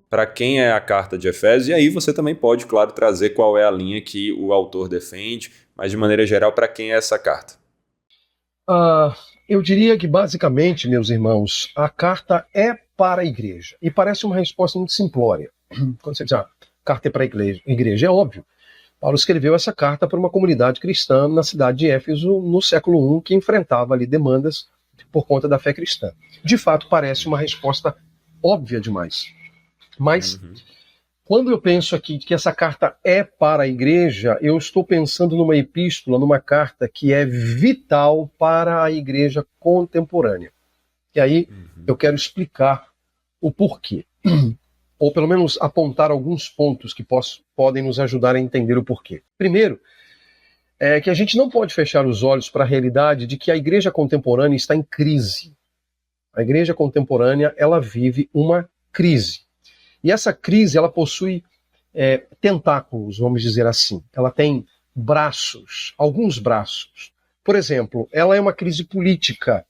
Para quem é a carta de Efésios, e aí você também pode, claro, trazer qual é a linha que o autor defende, mas de maneira geral, para quem é essa carta? Eu diria que basicamente, meus irmãos, a carta é para a igreja. E parece uma resposta muito simplória. Quando você diz, a carta é para a igreja, é óbvio. Paulo escreveu essa carta para uma comunidade cristã na cidade de Éfeso no século I, que enfrentava ali demandas por conta da fé cristã. De fato, parece uma resposta óbvia demais. Mas, quando eu penso aqui que essa carta é para a igreja, eu estou pensando numa epístola, numa carta que é vital para a igreja contemporânea. E aí eu quero explicar o porquê. Ou pelo menos apontar alguns pontos que podem nos ajudar a entender o porquê. Primeiro, é que a gente não pode fechar os olhos para a realidade de que a igreja contemporânea está em crise. A igreja contemporânea, ela vive uma crise. E essa crise, ela possui tentáculos, vamos dizer assim. Ela tem braços, alguns braços. Por exemplo, ela é uma crise política.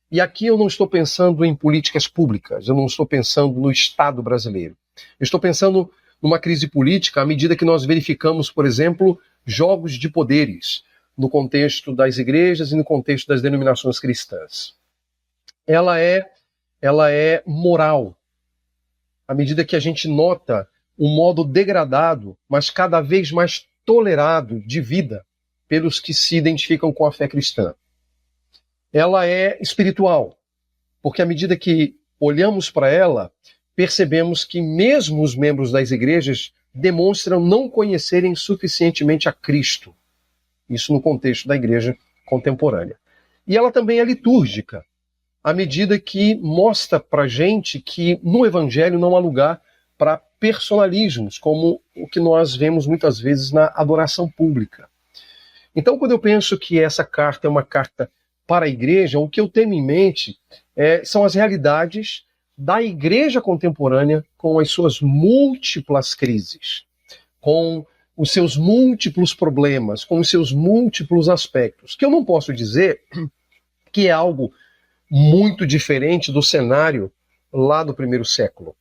E aqui eu não estou pensando em políticas públicas, eu não estou pensando no Estado brasileiro. Eu estou pensando numa crise política à medida que nós verificamos, por exemplo, jogos de poderes no contexto das igrejas e no contexto das denominações cristãs. Ela é moral, à medida que a gente nota um modo degradado, mas cada vez mais tolerado de vida pelos que se identificam com a fé cristã. Ela é espiritual, porque à medida que olhamos para ela, percebemos que mesmo os membros das igrejas demonstram não conhecerem suficientemente a Cristo. Isso no contexto da igreja contemporânea. E ela também é litúrgica, à medida que mostra para a gente que no Evangelho não há lugar para personalismos, como o que nós vemos muitas vezes na adoração pública. Então, quando eu penso que essa carta é uma carta para a igreja, o que eu tenho em mente são as realidades da igreja contemporânea com as suas múltiplas crises, com os seus múltiplos problemas, com os seus múltiplos aspectos, que eu não posso dizer que é algo muito diferente do cenário lá do primeiro século.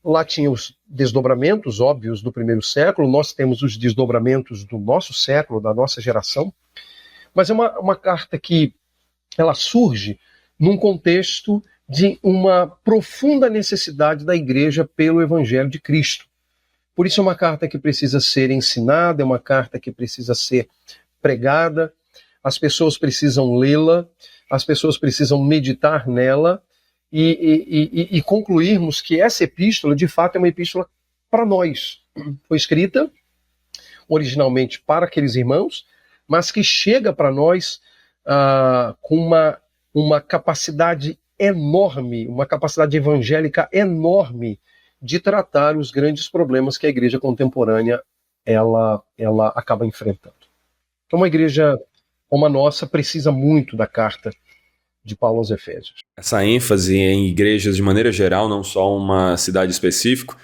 Lá tinha os desdobramentos óbvios do primeiro século, nós temos os desdobramentos do nosso século, da nossa geração, mas é uma carta que ela surge num contexto de uma profunda necessidade da igreja pelo Evangelho de Cristo. Por isso é uma carta que precisa ser ensinada, é uma carta que precisa ser pregada, as pessoas precisam lê-la, as pessoas precisam meditar nela e concluirmos que essa epístola, de fato, é uma epístola para nós. Foi escrita originalmente para aqueles irmãos, mas que chega para nós com uma capacidade enorme, uma capacidade evangélica enorme de tratar os grandes problemas que a igreja contemporânea ela acaba enfrentando. Então, uma igreja como a nossa precisa muito da carta de Paulo aos Efésios. Essa ênfase em igrejas de maneira geral, não só uma cidade específica,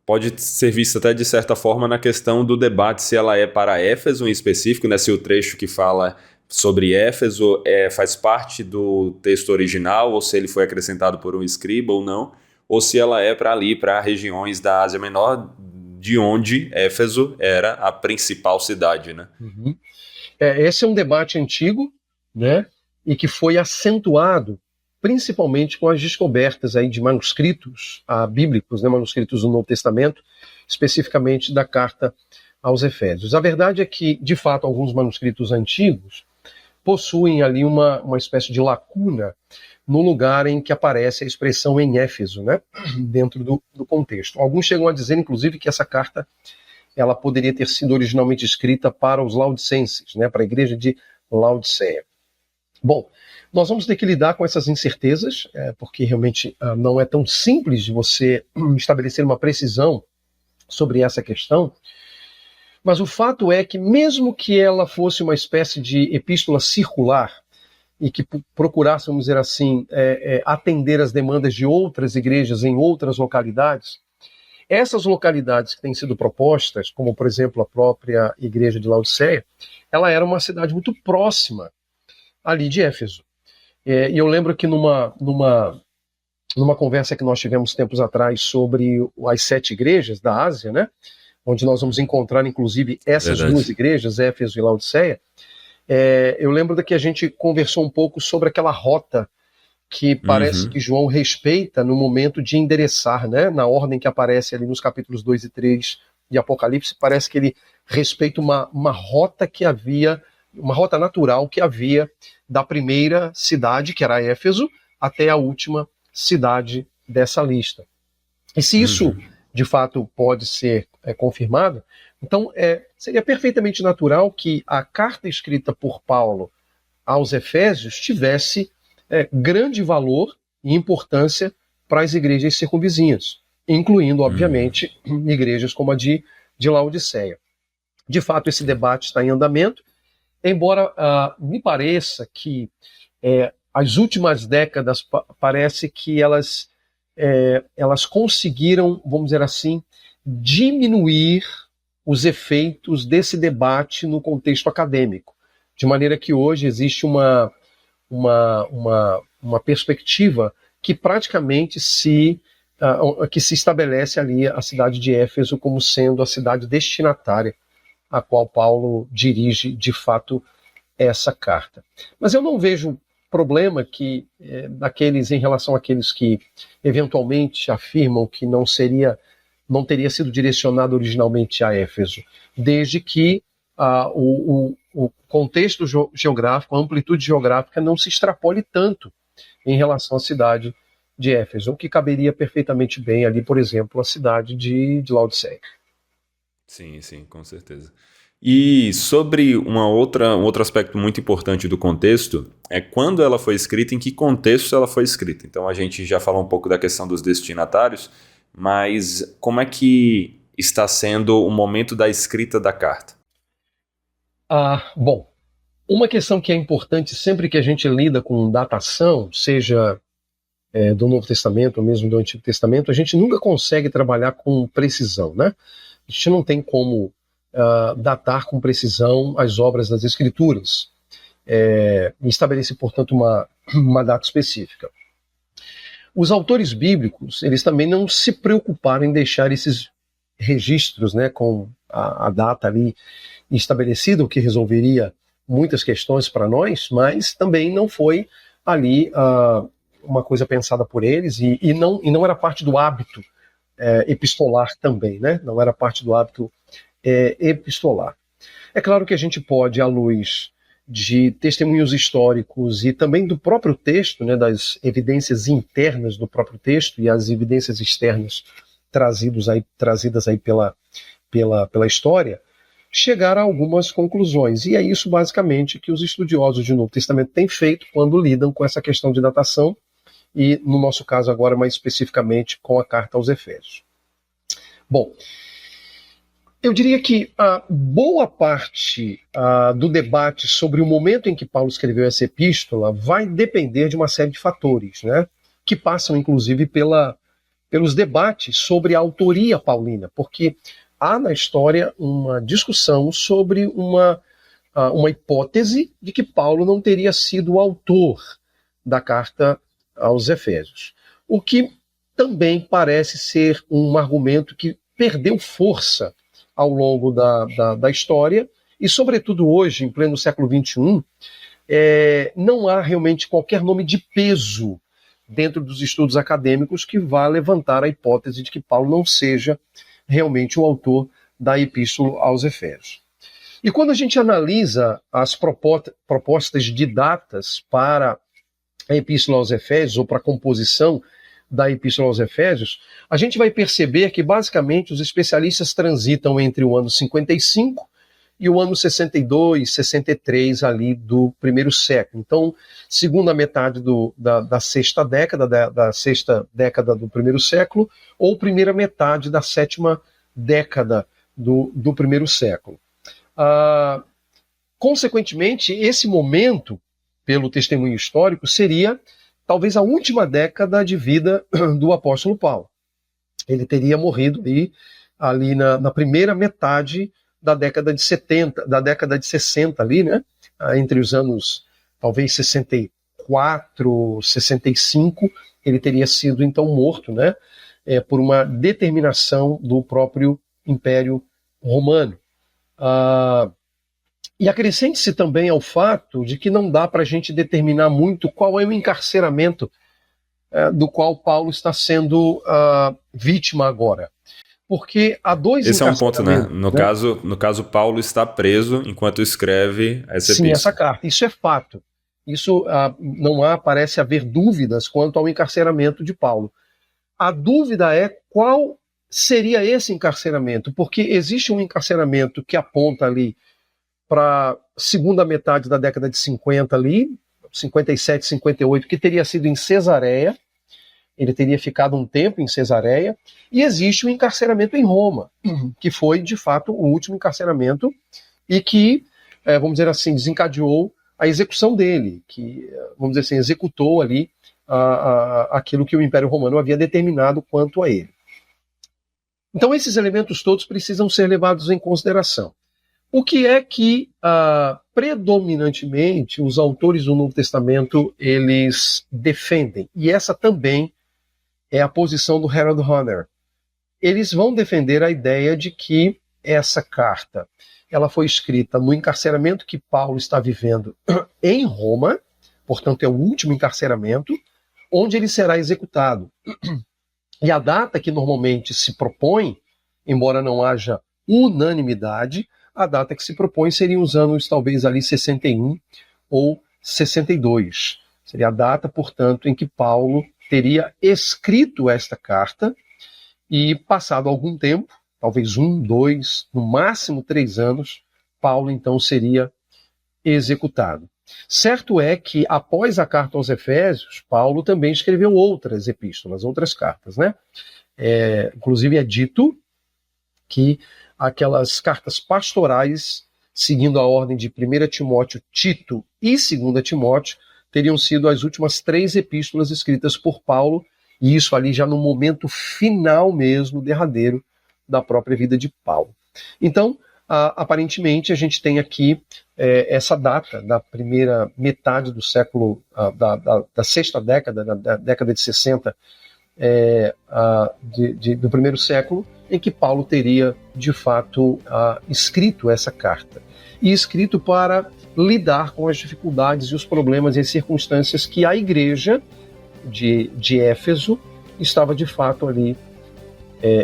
pode ser vista até de certa forma na questão do debate se ela é para Éfeso em específico, né, se o trecho que fala sobre Éfeso faz parte do texto original, ou se ele foi acrescentado por um escriba ou não, ou se ela é para ali, para regiões da Ásia Menor, de onde Éfeso era a principal cidade, né? Esse é um debate antigo, né, e que foi acentuado principalmente com as descobertas aí de manuscritos bíblicos, né, manuscritos do Novo Testamento, especificamente da carta aos Efésios. A verdade é que, de fato, alguns manuscritos antigos possuem ali uma espécie de lacuna no lugar em que aparece a expressão em Éfeso, né, dentro do contexto. Alguns chegam a dizer, inclusive, que essa carta ela poderia ter sido originalmente escrita para os laodicenses, né, para a igreja de Laodiceia. Bom, nós vamos ter que lidar com essas incertezas, porque realmente não é tão simples de você estabelecer uma precisão sobre essa questão, mas o fato é que mesmo que ela fosse uma espécie de epístola circular e que procurasse, vamos dizer assim, atender as demandas de outras igrejas em outras localidades, essas localidades que têm sido propostas, como por exemplo a própria igreja de Laodiceia, ela era uma cidade muito próxima ali de Éfeso. E eu lembro que numa numa conversa que nós tivemos tempos atrás sobre as 7 igrejas da Ásia, né? Onde nós vamos encontrar, inclusive, essas duas igrejas, Éfeso e Laodiceia. Eu lembro que a gente conversou um pouco sobre aquela rota que parece que João respeita no momento de endereçar, né? Na ordem que aparece ali nos capítulos 2 e 3 de Apocalipse, parece que ele respeita uma rota que havia, uma rota natural que havia da primeira cidade, que era Éfeso, até a última cidade dessa lista. E se isso, de fato, pode ser confirmado, então seria perfeitamente natural que a carta escrita por Paulo aos Efésios tivesse grande valor e importância para as igrejas circunvizinhas, incluindo, obviamente, igrejas como a de Laodiceia. De fato, esse debate está em andamento, embora me pareça que as últimas décadas parece que elas conseguiram, vamos dizer assim, diminuir os efeitos desse debate no contexto acadêmico, de maneira que hoje existe uma perspectiva que praticamente se estabelece ali a cidade de Éfeso como sendo a cidade destinatária a qual Paulo dirige, de fato, essa carta. Mas eu não vejo problema que em relação àqueles que eventualmente afirmam que não teria sido direcionado originalmente a Éfeso, desde que o contexto geográfico, a amplitude geográfica não se extrapole tanto em relação à cidade de Éfeso, o que caberia perfeitamente bem ali, por exemplo, a cidade de Laodiceia. Sim, com certeza. E sobre um outro aspecto muito importante do contexto é quando ela foi escrita, em que contexto ela foi escrita. Então a gente já falou um pouco da questão dos destinatários, mas como é que está sendo o momento da escrita da carta? Bom, uma questão que é importante sempre que a gente lida com datação, seja do Novo Testamento ou mesmo do Antigo Testamento, a gente nunca consegue trabalhar com precisão, né? A gente não tem como datar com precisão as obras das Escrituras e estabelecer, portanto, uma data específica. Os autores bíblicos, eles também não se preocuparam em deixar esses registros, né, com a data ali estabelecida, o que resolveria muitas questões para nós, mas também não foi ali uma coisa pensada por eles e não era parte do hábito epistolar também, né? Não era parte do hábito epistolar. É claro que a gente pode, à luz de testemunhos históricos e também do próprio texto, né, das evidências internas do próprio texto e as evidências externas trazidas aí pela história, chegar a algumas conclusões. E é isso, basicamente, que os estudiosos do Novo Testamento têm feito quando lidam com essa questão de datação e, no nosso caso agora, mais especificamente, com a carta aos Efésios. Bom, eu diria que a boa parte do debate sobre o momento em que Paulo escreveu essa epístola vai depender de uma série de fatores, né, que passam, inclusive, pelos debates sobre a autoria paulina, porque há na história uma discussão sobre uma hipótese de que Paulo não teria sido o autor da carta aos Efésios, o que também parece ser um argumento que perdeu força ao longo da história, e sobretudo hoje, em pleno século XXI, não há realmente qualquer nome de peso dentro dos estudos acadêmicos que vá levantar a hipótese de que Paulo não seja realmente o autor da Epístola aos Efésios. E quando a gente analisa as propostas de datas para a Epístola aos Efésios, ou para a composição da Epístola aos Efésios, a gente vai perceber que, basicamente, os especialistas transitam entre o ano 55 e o ano 62, 63, ali do primeiro século. Então, segunda metade da sexta década, da sexta década do primeiro século, ou primeira metade da sétima década do primeiro século. Consequentemente, esse momento, pelo testemunho histórico, seria talvez a última década de vida do apóstolo Paulo. Ele teria morrido ali na primeira metade da década de 70, da década de 60 ali, né? Entre os anos talvez 64, 65, ele teria sido então morto, né, por uma determinação do próprio Império Romano. E acrescente-se também ao fato de que não dá para a gente determinar muito qual é o encarceramento do qual Paulo está sendo vítima agora. Porque há dois Esse é um ponto, né? encarceramentos. No caso, Paulo está preso enquanto escreve essa epístola. Sim, essa carta. Isso é fato. Isso parece haver dúvidas quanto ao encarceramento de Paulo. A dúvida é qual seria esse encarceramento, porque existe um encarceramento que aponta ali para a segunda metade da década de 50 ali, 57, 58, que teria sido em Cesareia. Ele teria ficado um tempo em Cesareia, e existe o encarceramento em Roma, que foi, de fato, o último encarceramento e que, vamos dizer assim, desencadeou a execução dele, que, vamos dizer assim, executou ali aquilo que o Império Romano havia determinado quanto a ele. Então, esses elementos todos precisam ser levados em consideração. O que é que, predominantemente, os autores do Novo Testamento, eles defendem? E essa também é a posição do Harold Hoehner. Eles vão defender a ideia de que essa carta ela foi escrita no encarceramento que Paulo está vivendo em Roma, portanto é o último encarceramento, onde ele será executado. E a data que normalmente se propõe, embora não haja unanimidade, a data que se propõe seria os anos talvez ali 61 ou 62. Seria a data, portanto, em que Paulo teria escrito esta carta e, passado algum tempo, talvez 1, 2, no máximo 3 anos, Paulo então seria executado. Certo é que, após a carta aos Efésios, Paulo também escreveu outras epístolas, outras cartas, né? Inclusive é dito que aquelas cartas pastorais, seguindo a ordem de 1 Timóteo, Tito e 2 Timóteo, teriam sido as últimas 3 epístolas escritas por Paulo, e isso ali já no momento final mesmo, derradeiro, da própria vida de Paulo. Então, aparentemente, a gente tem aqui essa data da primeira metade do século, da sexta década, da década de 60, do primeiro século, em que Paulo teria, de fato, escrito essa carta. E escrito para lidar com as dificuldades e os problemas e as circunstâncias que a igreja de Éfeso estava, de fato, ali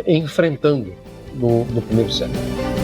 enfrentando no primeiro século.